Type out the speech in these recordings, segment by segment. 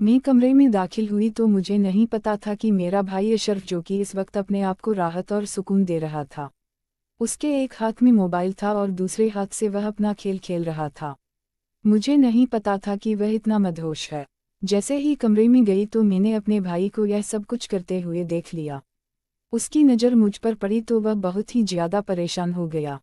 मैं कमरे में दाखिल हुई तो मुझे नहीं पता था कि मेरा भाई अशरफ, जो कि इस वक्त अपने आप को राहत और सुकून दे रहा था, उसके एक हाथ में मोबाइल था और दूसरे हाथ से वह अपना खेल खेल रहा था। मुझे नहीं पता था कि वह इतना मदहोश है। जैसे ही कमरे में गई तो मैंने अपने भाई को यह सब कुछ करते हुए देख लिया। उसकी नज़र मुझ पर पड़ी तो वह बहुत ही ज्यादा परेशान हो गया।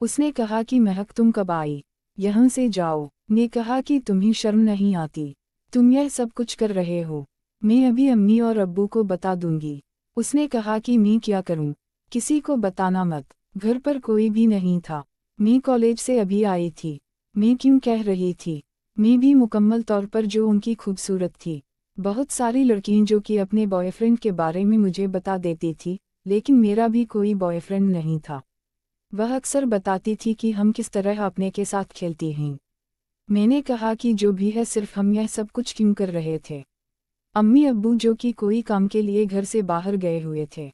उसने कहा कि महक, तुम कब आई? यहाँ से जाओ। ने कहा कि तुम्हें शर्म नहीं आती? तुम यह सब कुछ कर रहे हो। मैं अभी अम्मी और अब्बू को बता दूंगी। उसने कहा कि मैं क्या करूं? किसी को बताना मत। घर पर कोई भी नहीं था। मैं कॉलेज से अभी आई थी। मैं क्यों कह रही थी? मैं भी मुकम्मल तौर पर जो उनकी खूबसूरत थी। बहुत सारी लड़कियां जो कि अपने बॉयफ्रेंड के बारे में मुझे बता देती थी, लेकिन मेरा भी कोई बॉयफ्रेंड नहीं था। वह अक्सर बताती थी कि हम किस तरह अपने के साथ खेलती हैं। मैंने कहा कि जो भी है, सिर्फ हम यह सब कुछ क्यों कर रहे थे? अम्मी अब्बू जो कि कोई काम के लिए घर से बाहर गए हुए थे।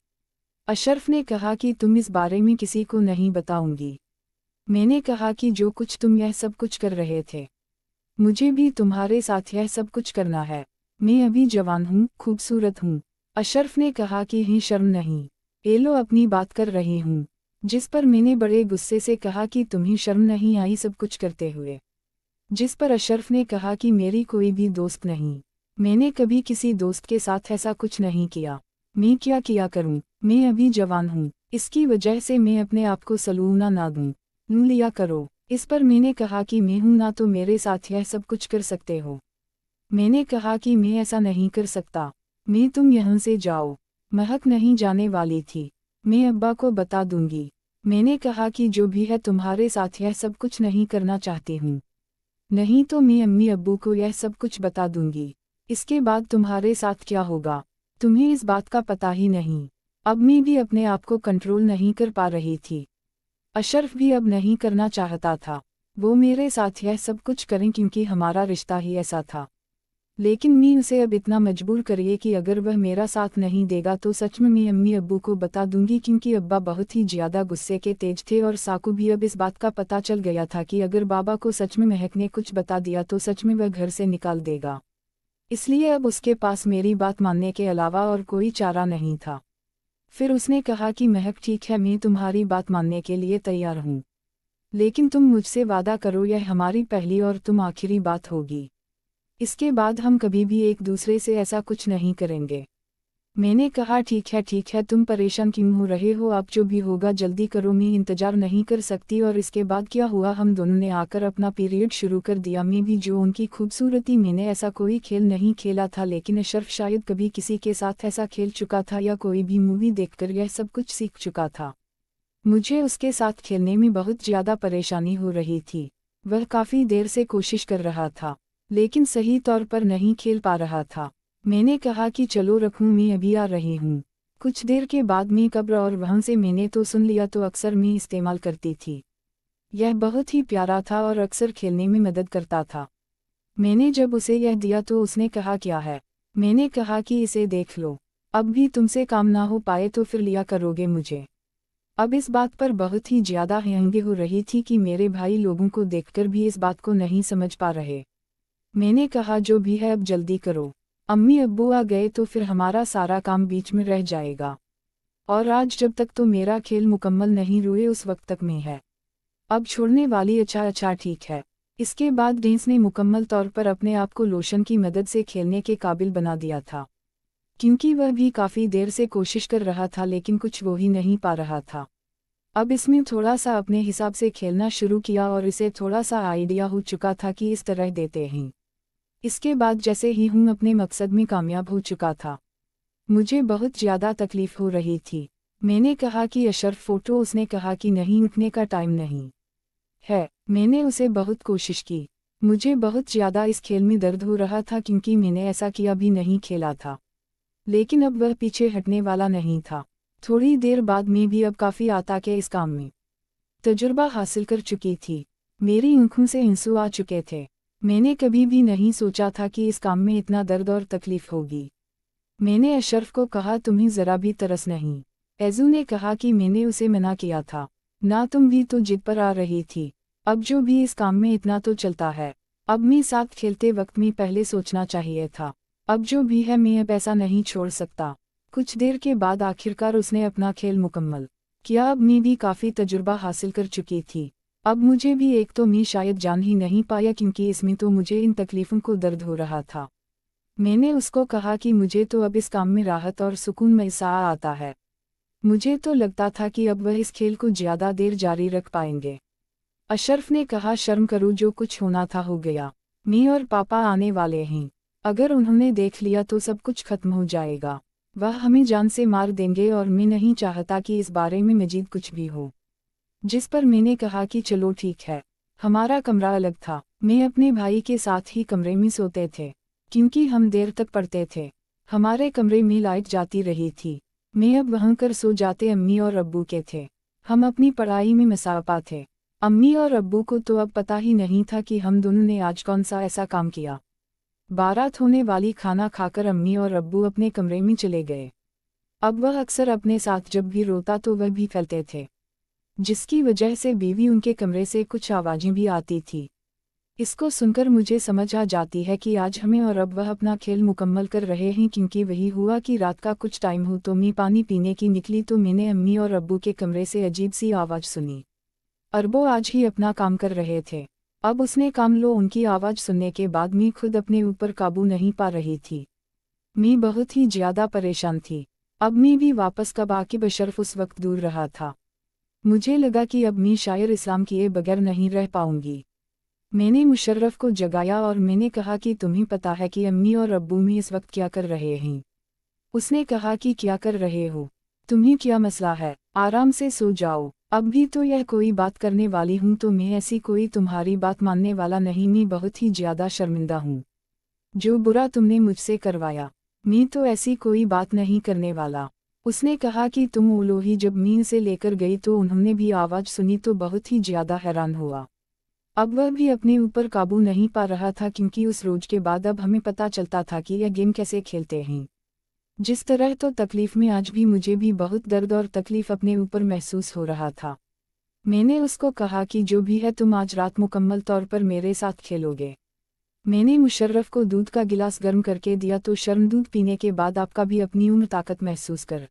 अशरफ ने कहा कि तुम इस बारे में किसी को नहीं बताऊंगी। मैंने कहा कि जो कुछ तुम यह सब कुछ कर रहे थे, मुझे भी तुम्हारे साथ यह सब कुछ करना है। मैं अभी जवान हूँ, खूबसूरत हूँ। अशरफ ने कहा कि ही शर्म नहीं? ए लो, अपनी बात कर रही हूँ। जिस पर मैंने बड़े गुस्से से कहा कि तुम्हें शर्म नहीं आई सब कुछ करते हुए? जिस पर अशरफ ने कहा कि मेरी कोई भी दोस्त नहीं। मैंने कभी किसी दोस्त के साथ ऐसा कुछ नहीं किया। मैं क्या किया करूं? मैं अभी जवान हूं, इसकी वजह से मैं अपने आप को सलूना ना दूं। लूं लिया करो। इस पर मैंने कहा कि मैं हूं ना, तो मेरे साथ यह सब कुछ कर सकते हो। मैंने कहा कि मैं ऐसा नहीं कर सकता। मैं तुम यहाँ से जाओ। महक नहीं जाने वाली थी। मैं अब्बा को बता दूंगी। मैंने कहा कि जो भी है, तुम्हारे साथ यह सब कुछ नहीं करना चाहती हूँ। नहीं तो मैं अम्मी अब्बू को यह सब कुछ बता दूंगी। इसके बाद तुम्हारे साथ क्या होगा, तुम्हें इस बात का पता ही नहीं। अब मैं भी अपने आप को कंट्रोल नहीं कर पा रही थी। अशरफ भी अब नहीं करना चाहता था। वो मेरे साथ यह सब कुछ करें क्योंकि हमारा रिश्ता ही ऐसा था। लेकिन मैं उसे अब इतना मजबूर करिए कि अगर वह मेरा साथ नहीं देगा तो सच में मैं अम्मी अब्बू को बता दूंगी, क्योंकि अब्बा बहुत ही ज़्यादा गुस्से के तेज थे और साकू भी अब इस बात का पता चल गया था कि अगर बाबा को सच में महक ने कुछ बता दिया तो सच में वह घर से निकाल देगा। इसलिए अब उसके पास मेरी बात मानने के अलावा और कोई चारा नहीं था। फिर उसने कहा कि महक ठीक है, मैं तुम्हारी बात मानने के लिए तैयार हूँ, लेकिन तुम मुझसे वादा करो यह हमारी पहली और तुम आखिरी बात होगी। इसके बाद हम कभी भी एक दूसरे से ऐसा कुछ नहीं करेंगे। मैंने कहा ठीक है, तुम परेशान क्यों हो रहे हो? अब जो भी होगा जल्दी करो, मैं इंतजार नहीं कर सकती। और इसके बाद क्या हुआ, हम दोनों ने आकर अपना पीरियड शुरू कर दिया। मैं भी जो उनकी खूबसूरती, मैंने ऐसा कोई खेल नहीं खेला था, लेकिन अशरफ शायद कभी किसी के साथ ऐसा खेल चुका था या कोई भी मूवी देखकर यह सब कुछ सीख चुका था। मुझे उसके साथ खेलने में बहुत ज़्यादा परेशानी हो रही थी। वह काफ़ी देर से कोशिश कर रहा था, लेकिन सही तौर पर नहीं खेल पा रहा था। मैंने कहा कि चलो रखूं, मैं अभी आ रही हूँ। कुछ देर के बाद मैं कब्र और वहाँ से मैंने तो सुन लिया तो अक्सर मैं इस्तेमाल करती थी। यह बहुत ही प्यारा था और अक्सर खेलने में मदद करता था। मैंने जब उसे यह दिया तो उसने कहा क्या है? मैंने कहा कि इसे देख लो, अब भी तुमसे काम ना हो पाए तो फिर लिया करोगे मुझे। अब इस बात पर बहुत ही ज़्यादा हैंगे हो रही थी कि मेरे भाई लोगों को देखकर भी इस बात को नहीं समझ पा रहे। मैंने कहा जो भी है अब जल्दी करो, अम्मी अब्बू आ गए तो फिर हमारा सारा काम बीच में रह जाएगा। और आज जब तक तो मेरा खेल मुकम्मल नहीं हुए उस वक्त तक में है। अब छोड़ने वाली? अच्छा ठीक है। इसके बाद डेंस ने मुकम्मल तौर पर अपने आप को लोशन की मदद से खेलने के काबिल बना दिया था, क्योंकि वह भी काफ़ी देर से कोशिश कर रहा था लेकिन कुछ वो ही नहीं पा रहा था। अब इसमें थोड़ा सा अपने हिसाब से खेलना शुरू किया और इसे थोड़ा सा आइडिया हो चुका था कि इस तरह देते हैं। इसके बाद जैसे ही हूँ अपने मकसद में कामयाब हो चुका था। मुझे बहुत ज़्यादा तकलीफ़ हो रही थी। मैंने कहा कि अशरफ फ़ोटो, उसने कहा कि नहीं, उठने का टाइम नहीं है। मैंने उसे बहुत कोशिश की। मुझे बहुत ज़्यादा इस खेल में दर्द हो रहा था क्योंकि मैंने ऐसा किया भी नहीं खेला था, लेकिन अब वह पीछे हटने वाला नहीं था। थोड़ी देर बाद मैं भी अब काफ़ी आता के इस काम में तजुर्बा हासिल कर चुकी थी। मेरी आंखों से आंसू आ चुके थे। मैंने कभी भी नहीं सोचा था कि इस काम में इतना दर्द और तकलीफ होगी। मैंने अशरफ को कहा तुम्हें ज़रा भी तरस नहीं? एजू ने कहा कि मैंने उसे मना किया था ना, तुम भी तो जिद पर आ रही थी। अब जो भी इस काम में इतना तो चलता है। अब मी साथ खेलते वक्त मी पहले सोचना चाहिए था। अब जो भी है मैं अब ऐसा नहीं छोड़ सकता। कुछ देर के बाद आखिरकार उसने अपना खेल मुकम्मल किया। अब मी भी काफ़ी तजुर्बा हासिल कर चुकी थी। अब मुझे भी एक तो मी शायद जान ही नहीं पाया क्योंकि इसमें तो मुझे इन तकलीफ़ों को दर्द हो रहा था। मैंने उसको कहा कि मुझे तो अब इस काम में राहत और सुकून महसूस आता है। मुझे तो लगता था कि अब वह इस खेल को ज़्यादा देर जारी रख पाएंगे। अशरफ ने कहा, शर्म करो, जो कुछ होना था हो गया। मी और पापा आने वाले हैं। अगर उन्होंने देख लिया तो सब कुछ खत्म हो जाएगा। वह हमें जान से मार देंगे और मैं नहीं चाहता कि इस बारे में मजीद कुछ भी हो। जिस पर मैंने कहा कि चलो ठीक है। हमारा कमरा अलग था। मैं अपने भाई के साथ ही कमरे में सोते थे क्योंकि हम देर तक पढ़ते थे। हमारे कमरे में लाइट जाती रही थी। मैं अब वहाँ कर सो जाते अम्मी और अब्बू के थे। हम अपनी पढ़ाई में मसापा थे। अम्मी और अब्बू को तो अब पता ही नहीं था कि हम दोनों ने आज कौन सा ऐसा काम किया। बारात होने वाली खाना खाकर अम्मी और अब्बू अपने कमरे में चले गए। अब वह अक्सर अपने साथ जब भी रोता तो वह भी फैलते थे, जिसकी वजह से बीवी उनके कमरे से कुछ आवाज़ें भी आती थी। इसको सुनकर मुझे समझ आ जाती है कि आज हमें और अब वह अपना खेल मुकम्मल कर रहे हैं क्योंकि वही हुआ कि रात का कुछ टाइम हो तो मैं पानी पीने की निकली तो मैंने अम्मी और अब्बू के कमरे से अजीब सी आवाज़ सुनी। अरबो आज ही अपना काम कर रहे थे। अब उसने काम लो। उनकी आवाज़ सुनने के बाद मैं खुद अपने ऊपर काबू नहीं पा रही थी। मैं बहुत ही ज़्यादा परेशान थी। अब मैं भी वापस कब आकिब अशरफ उस वक्त दूर रहा था। मुझे लगा कि अब मैं शायर इस्लाम किए बगैर नहीं रह पाऊंगी। मैंने मुशर्रफ को जगाया और मैंने कहा कि तुम्हें पता है कि अम्मी और अब्बू में इस वक्त क्या कर रहे हैं। उसने कहा कि क्या कर रहे हो, तुम्हें क्या मसला है, आराम से सो जाओ। अब भी तो यह कोई बात करने वाली हूँ तो मैं ऐसी कोई तुम्हारी बात मानने वाला नहीं। मैं बहुत ही ज़्यादा शर्मिंदा हूँ जो बुरा तुमने मुझसे करवाया। मैं तो ऐसी कोई बात नहीं करने वाला। उसने कहा कि तुम वो लोही जब मीन से लेकर गई तो उन्होंने भी आवाज़ सुनी तो बहुत ही ज़्यादा हैरान हुआ। अब वह भी अपने ऊपर काबू नहीं पा रहा था क्योंकि उस रोज के बाद अब हमें पता चलता था कि यह गेम कैसे खेलते हैं। जिस तरह तो तकलीफ़ में आज भी मुझे भी बहुत दर्द और तकलीफ़ अपने ऊपर महसूस हो रहा था। मैंने उसको कहा कि जो भी है तुम आज रात मुकम्मल तौर पर मेरे साथ खेलोगे। मैंने मुशर्रफ को दूध का गिलास गर्म करके दिया तो शर्म, दूध पीने के बाद आपका भी अपनी उम्र ताकत महसूस कर।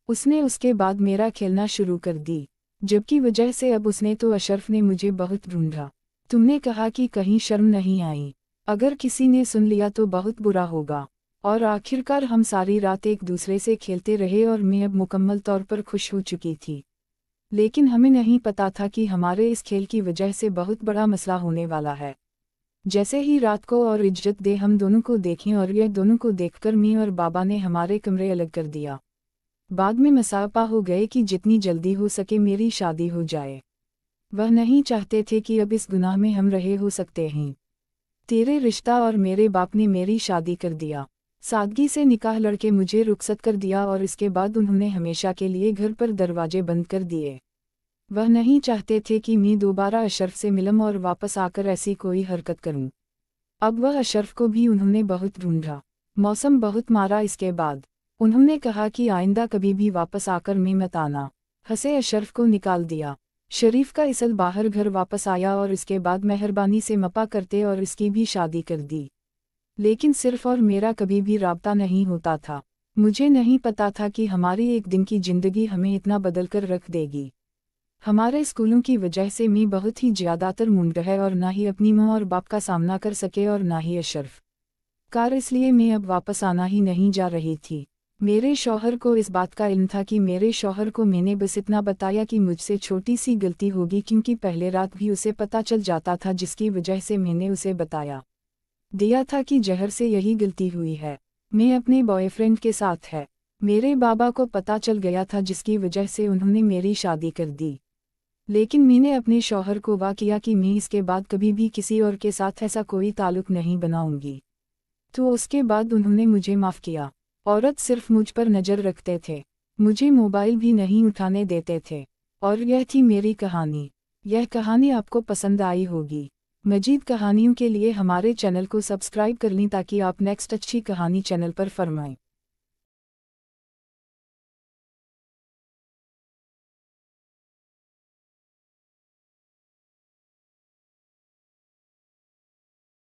उसने उसके बाद मेरा खेलना शुरू कर दी, जबकि वजह से अब उसने तो अशरफ ने मुझे बहुत ढूंढा। तुमने कहा कि कहीं शर्म नहीं आई, अगर किसी ने सुन लिया तो बहुत बुरा होगा। और आखिरकार हम सारी रात एक दूसरे से खेलते रहे और मैं अब मुकम्मल तौर पर खुश हो चुकी थी। लेकिन हमें नहीं पता था कि हमारे इस खेल की वजह से बहुत बड़ा मसला होने वाला है। जैसे ही रात को और इज्जत दे हम दोनों को देखें और यह दोनों को देखकर मैं और बाबा ने हमारे कमरे अलग कर दिया। बाद में मसापा हो गए कि जितनी जल्दी हो सके मेरी शादी हो जाए। वह नहीं चाहते थे कि अब इस गुनाह में हम रहे हो सकते हैं। तेरे रिश्ता और मेरे बाप ने मेरी शादी कर दिया। सादगी से निकाह लड़के मुझे रुखसत कर दिया और इसके बाद उन्होंने हमेशा के लिए घर पर दरवाजे बंद कर दिए। वह नहीं चाहते थे कि मैं दोबारा अशरफ से मिलूं और वापस आकर ऐसी कोई हरकत करूं। अब वह अशरफ को भी उन्होंने बहुत ढूंढा। मौसम बहुत मारा। इसके बाद उन्होंने कहा कि आइंदा कभी भी वापस आकर मैं मत आना। हंसे अशरफ को निकाल दिया। शरीफ का इसल बाहर घर वापस आया और इसके बाद मेहरबानी से मपा करते और इसकी भी शादी कर दी। लेकिन सिर्फ और मेरा कभी भी राब्ता नहीं होता था। मुझे नहीं पता था कि हमारी एक दिन की जिंदगी हमें इतना बदल कर रख देगी। हमारे स्कूलों की वजह से मैं बहुत ही ज़्यादातर मुंडह है और ना ही अपनी माँ और बाप का सामना कर सके और ना ही अशरफ कार, इसलिए मैं अब वापस आना ही नहीं जा रही थी। मेरे शौहर को इस बात का इल्म था कि मेरे शौहर को मैंने बस इतना बताया कि मुझसे छोटी सी गलती होगी क्योंकि पहले रात भी उसे पता चल जाता था, जिसकी वजह से मैंने उसे बताया दिया था कि जहर से यही गलती हुई है। मैं अपने बॉयफ्रेंड के साथ है। मेरे बाबा को पता चल गया था जिसकी वजह से उन्होंने मेरी शादी कर दी। लेकिन मैंने अपने शौहर को वादा किया कि मैं इसके बाद कभी भी किसी और के साथ ऐसा कोई ताल्लुक नहीं बनाऊंगी। तो उसके बाद उन्होंने मुझे माफ़ किया। औरत सिर्फ मुझ पर नज़र रखते थे, मुझे मोबाइल भी नहीं उठाने देते थे। और यह थी मेरी कहानी। यह कहानी आपको पसंद आई होगी। मजीद कहानियों के लिए हमारे चैनल को सब्सक्राइब कर लें ताकि आप नेक्स्ट अच्छी कहानी चैनल पर फरमाएं।